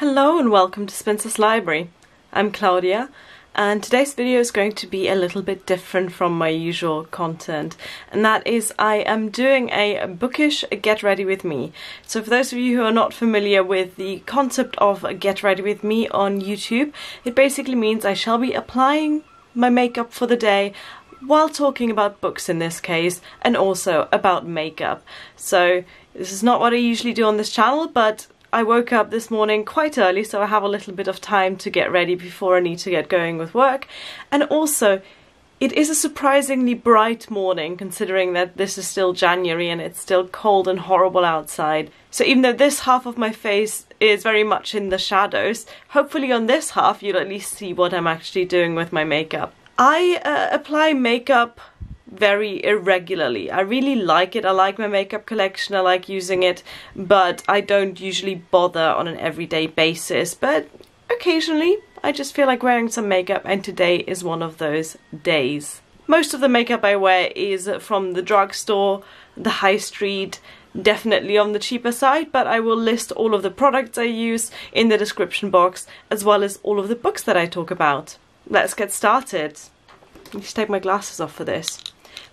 Hello and welcome to Spinster's Library. I'm Claudia and today's video is going to be a little bit different from my usual content, and that is I am doing a bookish Get Ready With Me. So for those of you who are not familiar with the concept of Get Ready With Me on YouTube, it basically means I shall be applying my makeup for the day while talking about books in this case, and also about makeup. So this is not what I usually do on this channel, but I woke up this morning quite early, so I have a little bit of time to get ready before I need to get going with work. And also, it is a surprisingly bright morning, considering that this is still January and it's still cold and horrible outside. So even though this half of my face is very much in the shadows, hopefully on this half you'll at least see what I'm actually doing with my makeup. I apply makeup very irregularly. I really like it. I like my makeup collection, I like using it, but I don't usually bother on an everyday basis. But occasionally I just feel like wearing some makeup, and today is one of those days. Most of the makeup I wear is from the drugstore, the high street, definitely on the cheaper side, but I will list all of the products I use in the description box, as well as all of the books that I talk about. Let's get started. I need to take my glasses off for this.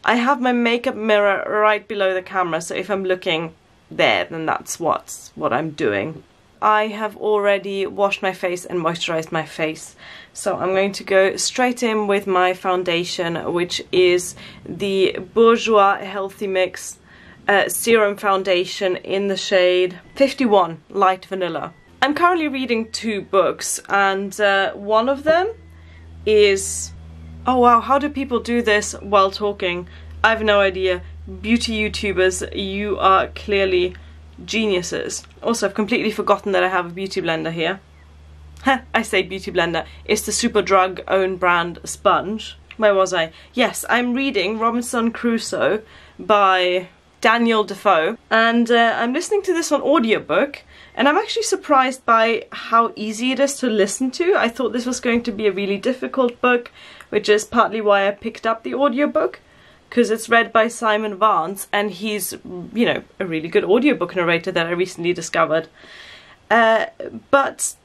I have my makeup mirror right below the camera, so if I'm looking there, then that's what I'm doing. I have already washed my face and moisturized my face, so I'm going to go straight in with my foundation, which is the Bourjois Healthy Mix Serum Foundation in the shade 51 Light Vanilla. I'm currently reading two books, and one of them is... Oh wow, how do people do this while talking? I have no idea. Beauty YouTubers, you are clearly geniuses. Also, I've completely forgotten that I have a beauty blender here. I say beauty blender. It's the Superdrug own brand sponge. Where was I? Yes, I'm reading Robinson Crusoe by Daniel Defoe, and I'm listening to this on audiobook, and I'm actually surprised by how easy it is to listen to. I thought this was going to be a really difficult book, which is partly why I picked up the audiobook, because it's read by Simon Vance, and he's, you know, a really good audiobook narrator that I recently discovered. But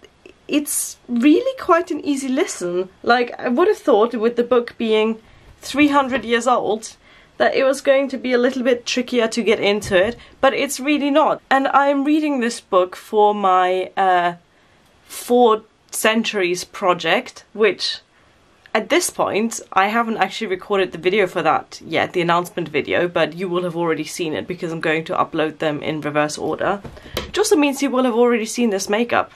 it's really quite an easy listen. Like, I would have thought with the book being 300 years old that it was going to be a little bit trickier to get into it, but it's really not. And I'm reading this book for my 4 Centuries project, which at this point I haven't actually recorded the video for that yet, the announcement video, but you will have already seen it because I'm going to upload them in reverse order. Which also means you will have already seen this makeup.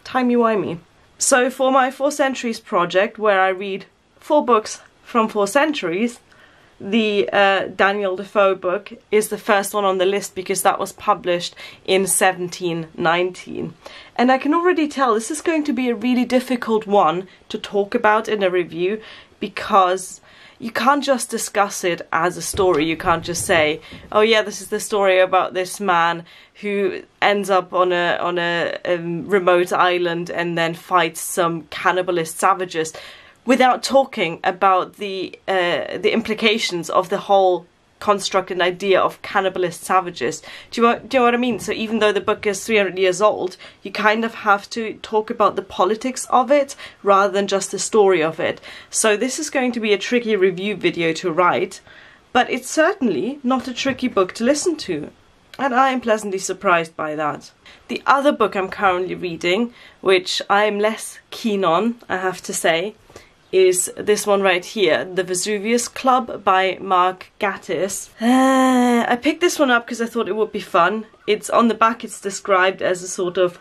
Timey-wimey. So for my 4 Centuries project, where I read 4 books from 4 centuries, the Daniel Defoe book is the first one on the list because that was published in 1719. And I can already tell this is going to be a really difficult one to talk about in a review, because you can't just discuss it as a story. You can't just say, oh yeah, this is the story about this man who ends up on a remote island and then fights some cannibalist savages, without talking about the implications of the whole construct and idea of cannibalist savages. Do you know what I mean? So even though the book is 300 years old, you kind of have to talk about the politics of it rather than just the story of it. So this is going to be a tricky review video to write, but it's certainly not a tricky book to listen to, and I am pleasantly surprised by that. The other book I'm currently reading, which I'm less keen on, I have to say, is this one right here, The Vesuvius Club by Mark Gatiss. I picked this one up because I thought it would be fun. It's on the back, it's described as a sort of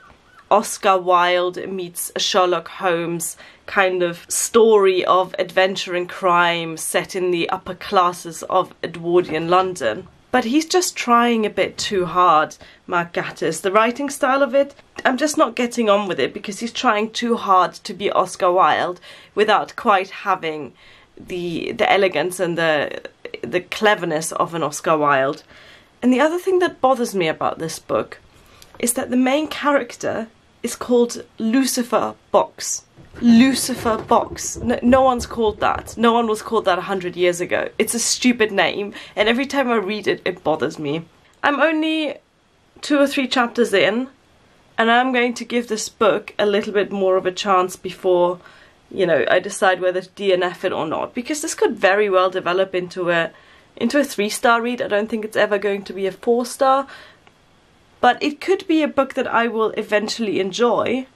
Oscar Wilde meets Sherlock Holmes kind of story of adventure and crime set in the upper classes of Edwardian London. But he's just trying a bit too hard, Mark Gatiss. The writing style of it, I'm just not getting on with it, because he's trying too hard to be Oscar Wilde without quite having the elegance and the cleverness of an Oscar Wilde. And the other thing that bothers me about this book is that the main character is called Lucifer Box. Lucifer Box. No one's called that. No one was called that 100 years ago. It's a stupid name, and every time I read it, it bothers me. I'm only 2 or 3 chapters in, And I'm going to give this book a little bit more of a chance before, you know, I decide whether to DNF it or not, because this could very well develop into a 3-star read. I don't think it's ever going to be a 4-star, but it could be a book that I will eventually enjoy.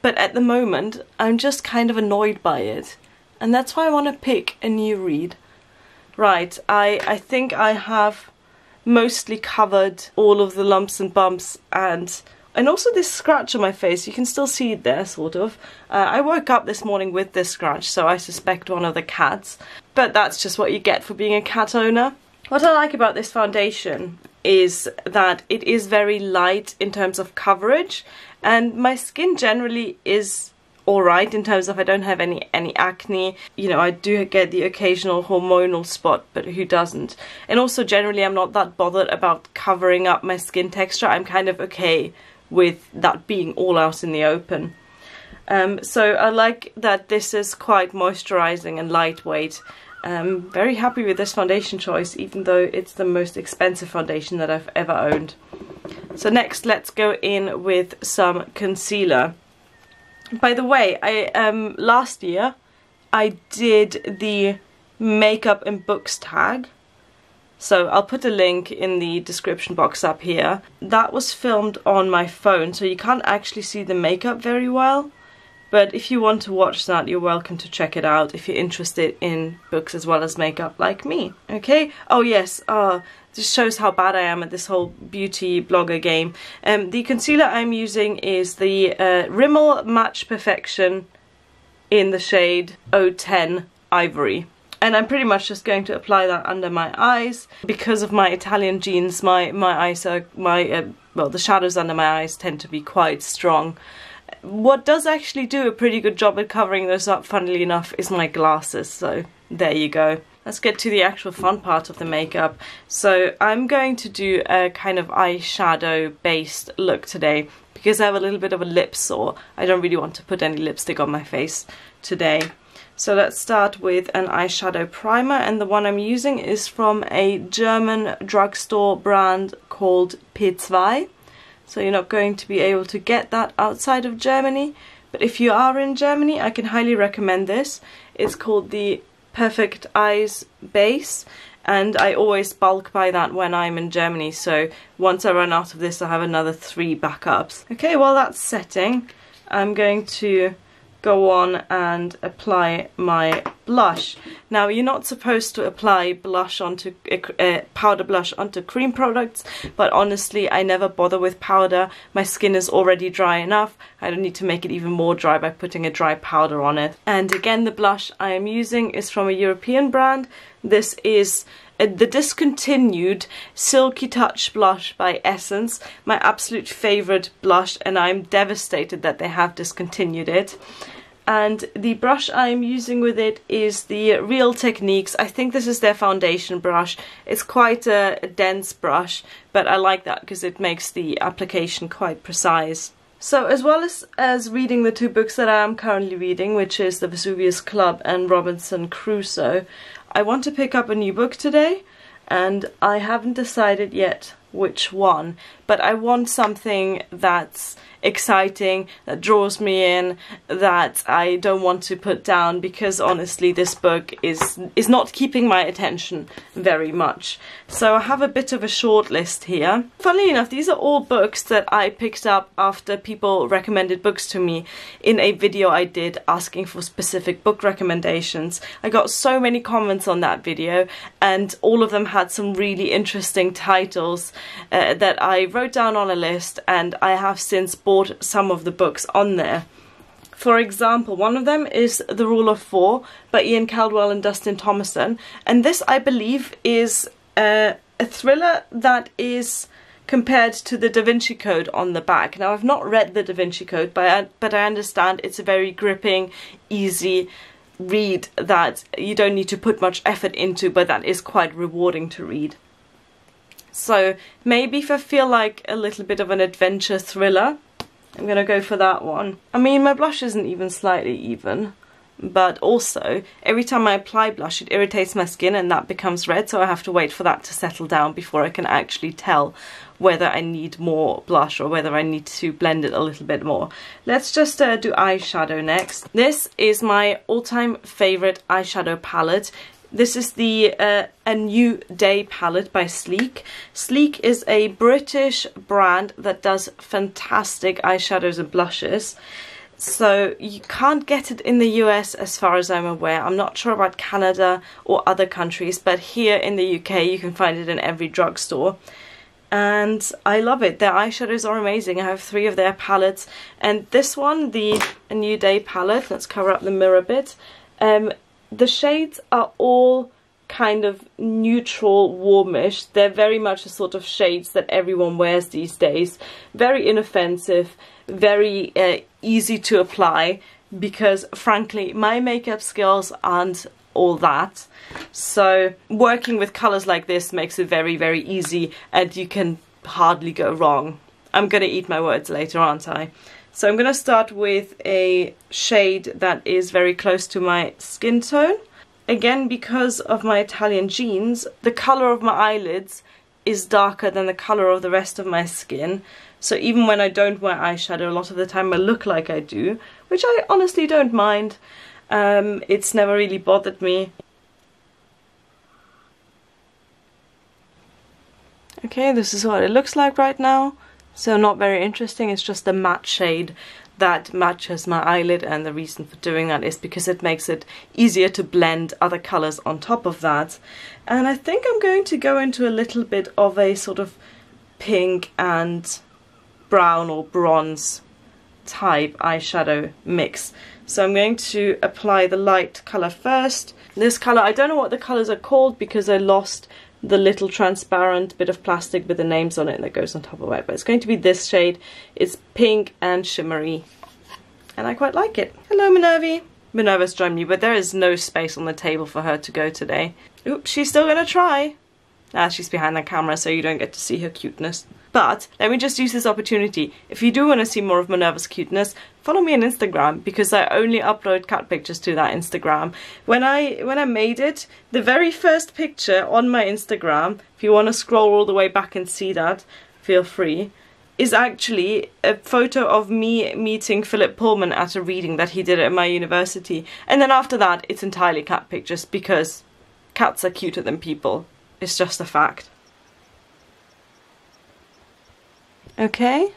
But at the moment, I'm just kind of annoyed by it. And that's why I want to pick a new read. Right, I think I have mostly covered all of the lumps and bumps and also this scratch on my face. You can still see it there, sort of. I woke up this morning with this scratch, so I suspect one of the cats. But that's just what you get for being a cat owner. What I like about this foundation is that it is very light in terms of coverage, and my skin generally is alright in terms of I don't have any acne. You know, I do get the occasional hormonal spot, but who doesn't? And also generally I'm not that bothered about covering up my skin texture. I'm kind of okay with that being all out in the open. So I like that this is quite moisturizing and lightweight. Very happy with this foundation choice, even though it's the most expensive foundation that I've ever owned. So next, let's go in with some concealer. By the way, last year I did the makeup and books tag. So I'll put a link in the description box up here. That was filmed on my phone, so you can't actually see the makeup very well. But if you want to watch that, you're welcome to check it out if you're interested in books as well as makeup like me. Okay? Oh yes, this shows how bad I am at this whole beauty blogger game. The concealer I'm using is the Rimmel Match Perfection in the shade 010 Ivory. And I'm pretty much just going to apply that under my eyes. Because of my Italian genes, my eyes are, well, the shadows under my eyes tend to be quite strong. What does actually do a pretty good job at covering those up, funnily enough, is my glasses, so there you go. Let's get to the actual fun part of the makeup. So I'm going to do a kind of eyeshadow based look today because I have a little bit of a lip sore. I don't really want to put any lipstick on my face today. So let's start with an eyeshadow primer, and the one I'm using is from a German drugstore brand called P2. So you're not going to be able to get that outside of Germany, but if you are in Germany, I can highly recommend this. It's called the Perfect Eyes Base, and I always bulk buy that when I'm in Germany, so once I run out of this I have another 3 backups. Okay, while that's setting, I'm going to go on and apply my blush. Now, you're not supposed to apply blush onto powder blush onto cream products, but honestly I never bother with powder. My skin is already dry enough. I don't need to make it even more dry by putting a dry powder on it. And again, the blush I am using is from a European brand. This is the discontinued Silky Touch blush by Essence, my absolute favourite blush, and I'm devastated that they have discontinued it. And the brush I'm using with it is the Real Techniques. I think this is their foundation brush. It's quite a dense brush, but I like that because it makes the application quite precise. So as well as reading the 2 books that I am currently reading, which is The Vesuvius Club and Robinson Crusoe, I want to pick up a new book today, and I haven't decided yet which one, but I want something that's exciting, that draws me in, that I don't want to put down, because honestly this book is not keeping my attention very much. So I have a bit of a short list here. Funnily enough, these are all books that I picked up after people recommended books to me in a video I did asking for specific book recommendations. I got so many comments on that video, and all of them had some really interesting titles that I wrote down on a list, and I have since bought some of the books on there. For example, one of them is The Rule of 4 by Ian Caldwell and Dustin Thomason, and this, I believe, is a thriller that is compared to the Da Vinci Code on the back. Now, I've not read the Da Vinci Code, but I understand it's a very gripping, easy read that you don't need to put much effort into, but that is quite rewarding to read. So maybe if I feel like a little bit of an adventure thriller, I'm gonna go for that one. I mean, my blush isn't even slightly even. but also every time I apply blush it irritates my skin and that becomes red, so I have to wait for that to settle down before I can actually tell whether I need more blush or whether I need to blend it a little bit more. Let's just do eyeshadow next. This is my all-time favourite eyeshadow palette. This is the A New Day palette by Sleek. Sleek is a British brand that does fantastic eyeshadows and blushes. So you can't get it in the US as far as I'm aware. I'm not sure about Canada or other countries, but here in the UK you can find it in every drugstore. And I love it. Their eyeshadows are amazing. I have 3 of their palettes. And this one, the A New Day palette, let's cover up the mirror a bit. The shades are all kind of neutral, warmish. They're very much the sort of shades that everyone wears these days. Very inoffensive, very easy to apply, because frankly my makeup skills aren't all that. So working with colours like this makes it very, very easy and you can hardly go wrong. I'm gonna eat my words later, aren't I? So I'm going to start with a shade that is very close to my skin tone. Again, because of my Italian genes, the colour of my eyelids is darker than the colour of the rest of my skin. So even when I don't wear eyeshadow, a lot of the time I look like I do, which I honestly don't mind. It's never really bothered me. Okay, this is what it looks like right now. So not very interesting, it's just a matte shade that matches my eyelid, and the reason for doing that is because it makes it easier to blend other colours on top of that. And I think I'm going to go into a little bit of a sort of pink and brown or bronze type eyeshadow mix. So I'm going to apply the light colour first. This colour, I don't know what the colours are called because I lost the little transparent bit of plastic with the names on it that goes on top of it, but it's going to be this shade. It's pink and shimmery and I quite like it. Hello Minerva. Minerva's joined me, but there is no space on the table for her to go today. Oops, she's still gonna try. Ah, she's behind the camera so you don't get to see her cuteness. But let me just use this opportunity. If you do want to see more of Minerva's cuteness, follow me on Instagram, because I only upload cat pictures to that Instagram. When I made it, the very first picture on my Instagram, if you want to scroll all the way back and see that, feel free, is actually a photo of me meeting Philip Pullman at a reading that he did at my university. And then after that, it's entirely cat pictures, because cats are cuter than people. It's just a fact. Okay,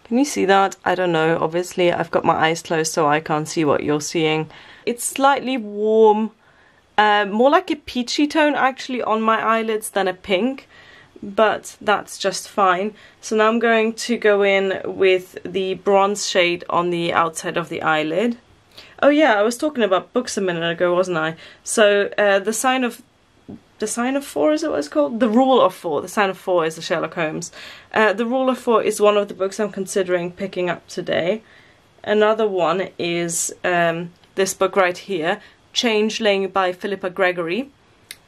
can you see that? I don't know, obviously I've got my eyes closed so I can't see what you're seeing. It's slightly warm, more like a peachy tone actually on my eyelids than a pink, but that's just fine. So now I'm going to go in with the bronze shade on the outside of the eyelid. Oh yeah, I was talking about books a minute ago, wasn't I? So The Sign of 4, is it what it's called? The Rule of 4. The Sign of 4 is the Sherlock Holmes. The Rule of 4 is one of the books I'm considering picking up today. Another one is this book right here, Changeling by Philippa Gregory.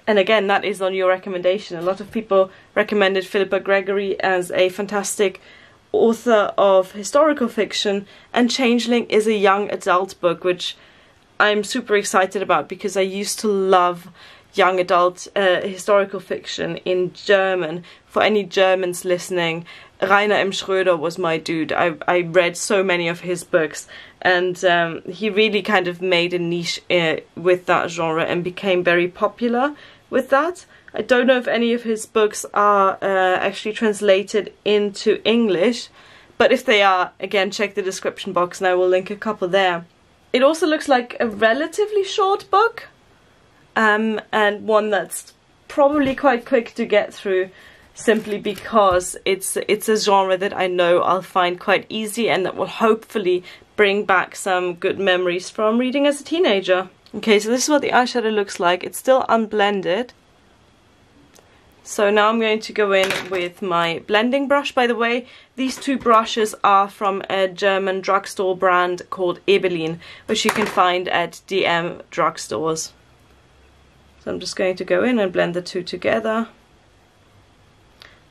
And again, that is on your recommendation. A lot of people recommended Philippa Gregory as a fantastic author of historical fiction, and Changeling is a young adult book, which I'm super excited about because I used to love young adult historical fiction in German. For any Germans listening, Rainer M. Schroeder was my dude. I read so many of his books, and he really kind of made a niche with that genre and became very popular with that. I don't know if any of his books are actually translated into English, but if they are, again, check the description box and I will link a couple there. It also looks like a relatively short book, and one that's probably quite quick to get through, simply because it's a genre that I know I'll find quite easy and that will hopefully bring back some good memories from reading as a teenager. Okay, so this is what the eyeshadow looks like. It's still unblended. So now I'm going to go in with my blending brush. By the way, these two brushes are from a German drugstore brand called Ebelin, which you can find at DM drugstores. So I'm just going to go in and blend the two together.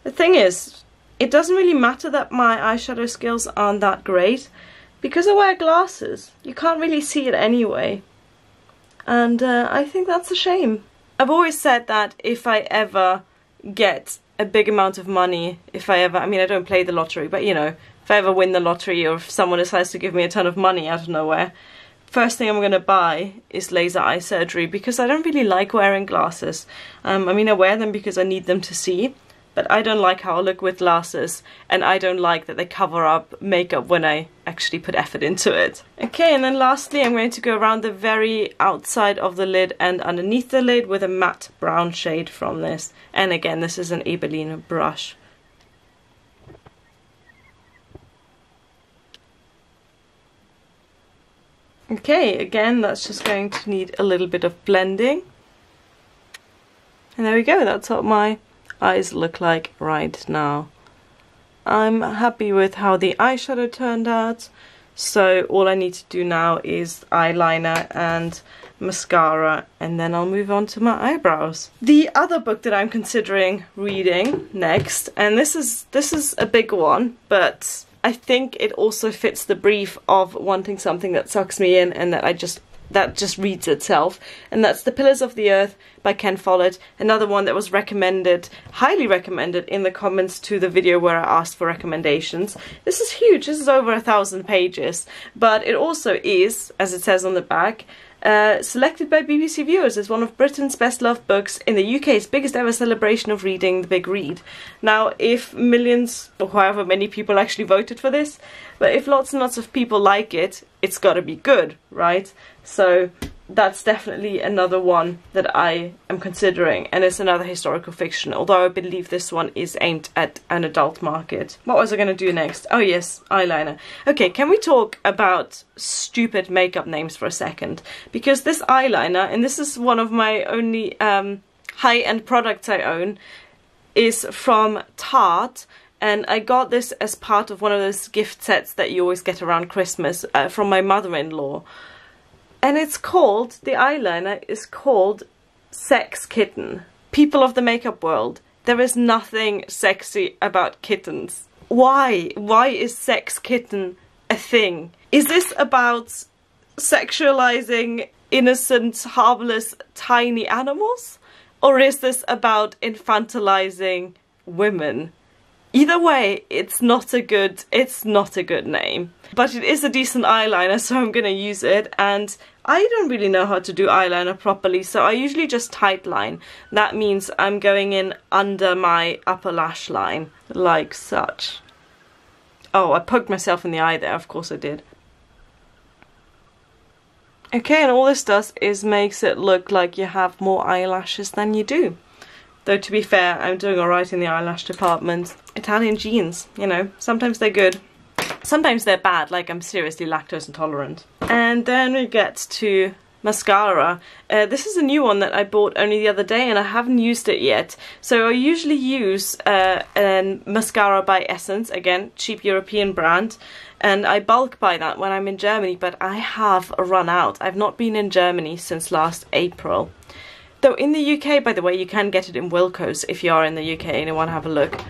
The thing is, it doesn't really matter that my eyeshadow skills aren't that great, because I wear glasses, you can't really see it anyway. And I think that's a shame. I've always said that if I ever get a big amount of money, I mean I don't play the lottery, but you know, if I ever win the lottery or if someone decides to give me a ton of money out of nowhere, first thing I'm going to buy is laser eye surgery, because I don't really like wearing glasses. I mean I wear them because I need them to see, but I don't like how I look with glasses, and I don't like that they cover up makeup when I actually put effort into it. Okay, and then lastly I'm going to go around the very outside of the lid and underneath the lid with a matte brown shade from this. And again, this is an Ebelin brush. Okay, again, that's just going to need a little bit of blending. And there we go, that's what my eyes look like right now. I'm happy with how the eyeshadow turned out, so all I need to do now is eyeliner and mascara, and then I'll move on to my eyebrows. The other book that I'm considering reading next, and this is a big one, but I think it also fits the brief of wanting something that sucks me in and that just reads itself, and that's The Pillars of the Earth by Ken Follett, another one that was recommended, highly recommended, in the comments to the video where I asked for recommendations. This is huge, this is over 1,000 pages, but it also is, as it says on the back, selected by BBC viewers as one of Britain's best loved books in the UK's biggest ever celebration of reading, the Big Read. Now, if millions, or however many people actually voted for this, but if lots and lots of people like it, it's gotta be good, right? So that's definitely another one that I am considering, and it's another historical fiction, although I believe this one is aimed at an adult market. What was I going to do next? Oh yes, eyeliner. Okay, can we talk about stupid makeup names for a second? Because this eyeliner, and this is one of my only high-end products I own, is from Tarte, and I got this as part of one of those gift sets that you always get around Christmas from my mother-in-law. And it's called, the eyeliner is called Sex Kitten. People of the makeup world, there is nothing sexy about kittens. Why? Why is Sex Kitten a thing? Is this about sexualizing innocent, harmless, tiny animals? Or is this about infantilizing women? Either way, it's not a good name. But it is a decent eyeliner, so I'm gonna use it, and I don't really know how to do eyeliner properly, so I usually just tightline. That means I'm going in under my upper lash line, like such. Oh, I poked myself in the eye there, of course I did. Okay, and all this does is makes it look like you have more eyelashes than you do. Though to be fair, I'm doing alright in the eyelash department. Italian genes, you know, sometimes they're good. Sometimes they're bad, like I'm seriously lactose intolerant. And then we get to mascara. This is a new one that I bought only the other day and I haven't used it yet. So I usually use a mascara by Essence, again, cheap European brand. And I bulk buy that when I'm in Germany, but I have run out. I've not been in Germany since last April. Though in the UK, by the way, you can get it in Wilko's if you are in the UK and you want to have a look.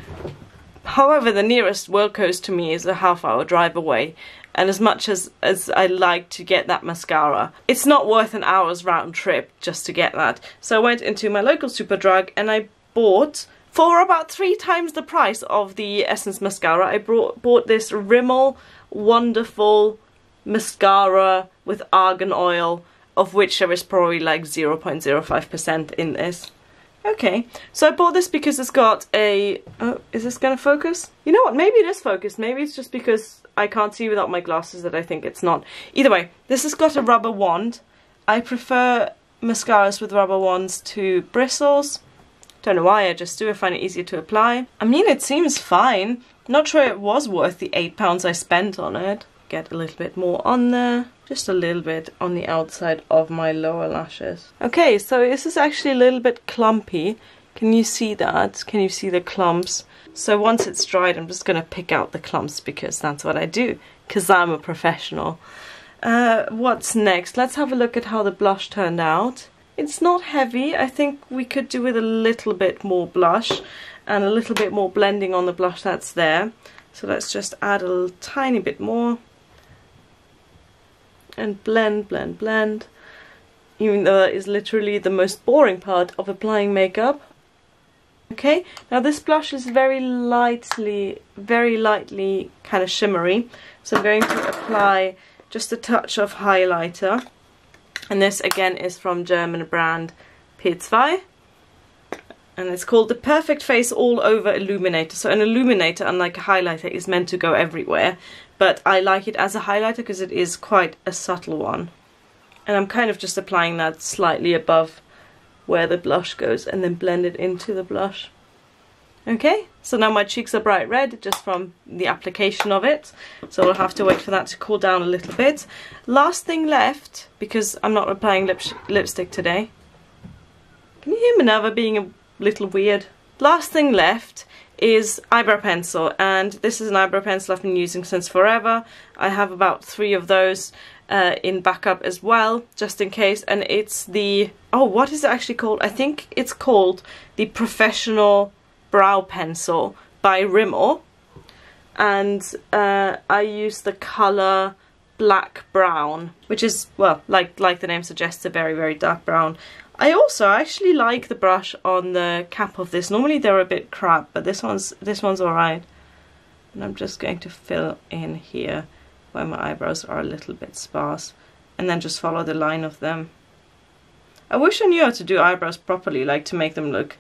However, the nearest Wilko's to me is a half-hour drive away, and as much as I like to get that mascara, it's not worth an hour's round trip just to get that. So I went into my local Superdrug and I bought, for about 3 times the price of the Essence mascara, I bought this Rimmel Wonderful mascara with argan oil, of which there is probably like 0.05% in this. Okay, so I bought this because it's got a... Oh, is this gonna focus? You know what, maybe it is focused. Maybe it's just because I can't see without my glasses that I think it's not. Either way, this has got a rubber wand. I prefer mascaras with rubber wands to bristles. Don't know why, I just do. I find it easier to apply. I mean, it seems fine. Not sure it was worth the £8 I spent on it. Get a little bit more on there. Just a little bit on the outside of my lower lashes. Okay, so this is actually a little bit clumpy. Can you see that? Can you see the clumps? So once it's dried, I'm just going to pick out the clumps because that's what I do. Because I'm a professional. What's next? Let's have a look at how the blush turned out. It's not heavy. I think we could do with a little bit more blush and a little bit more blending on the blush that's there. So let's just add a tiny bit more. and blend, blend, blend. Even though that is literally the most boring part of applying makeup. Okay, now this blush is very lightly kind of shimmery. So I'm going to apply just a touch of highlighter. And this again is from German brand P2. And it's called the Perfect Face All Over Illuminator. So an illuminator, unlike a highlighter, is meant to go everywhere. But I like it as a highlighter because it is quite a subtle one. And I'm kind of just applying that slightly above where the blush goes and then blend it into the blush. Okay, so now my cheeks are bright red just from the application of it. So I'll have to wait for that to cool down a little bit. Last thing left, because I'm not applying lipstick today. Can you hear Minerva being a little weird? Last thing left is eyebrow pencil, and this is an eyebrow pencil I've been using since forever. I have about 3 of those in backup as well, just in case, and it's the, oh, what is it actually called? I think it's called the Professional Brow Pencil by Rimmel, and I use the colour black brown, which is, well, like the name suggests, a very, very dark brown. I also actually like the brush on the cap of this. Normally they're a bit crap, but this one's alright. And I'm just going to fill in here where my eyebrows are a little bit sparse, and then just follow the line of them. I wish I knew how to do eyebrows properly, like to make them look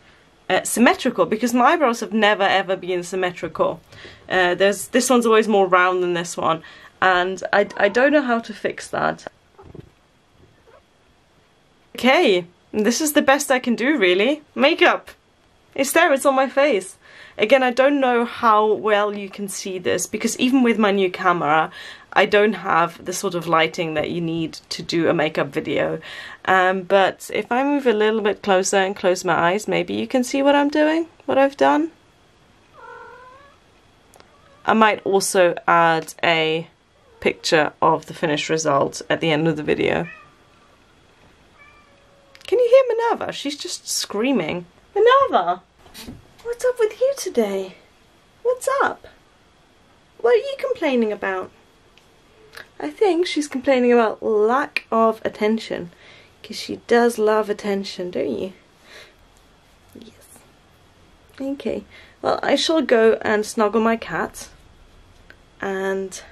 symmetrical, because my eyebrows have never ever been symmetrical. This one's always more round than this one, and I don't know how to fix that. Okay. This is the best I can do, really. Makeup! It's there, it's on my face. Again, I don't know how well you can see this, because even with my new camera, I don't have the sort of lighting that you need to do a makeup video. But if I move a little bit closer and close my eyes, maybe you can see what I'm doing, what I've done. I might also add a picture of the finished result at the end of the video. Can you hear Minerva? She's just screaming. Minerva! What's up with you today? What's up? What are you complaining about? I think she's complaining about lack of attention. Because she does love attention, don't you? Yes. Okay. Well, I shall go and snuggle my cat. And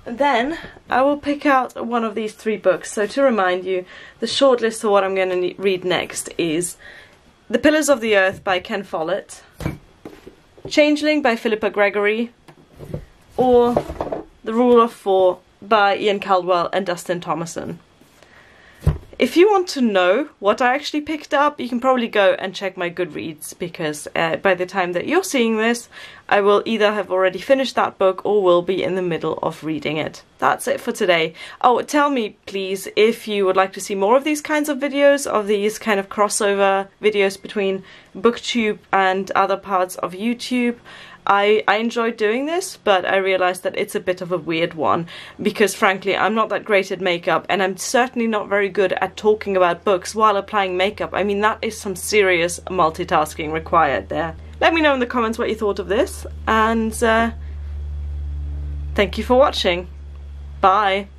then I will pick out one of these 3 books. So to remind you, the shortlist for what I'm going to read next is The Pillars of the Earth by Ken Follett, Changeling by Philippa Gregory, or The Rule of 4 by Ian Caldwell and Dustin Thomason. If you want to know what I actually picked up, you can probably go and check my Goodreads, because by the time that you're seeing this, I will either have already finished that book or will be in the middle of reading it. That's it for today. Oh, tell me please if you would like to see more of these kinds of videos, of these kind of crossover videos between BookTube and other parts of YouTube. I enjoyed doing this, but I realized that it's a bit of a weird one, because frankly I'm not that great at makeup, and I'm certainly not very good at talking about books while applying makeup. I mean, that is some serious multitasking required there. Let me know in the comments what you thought of this, and thank you for watching. Bye!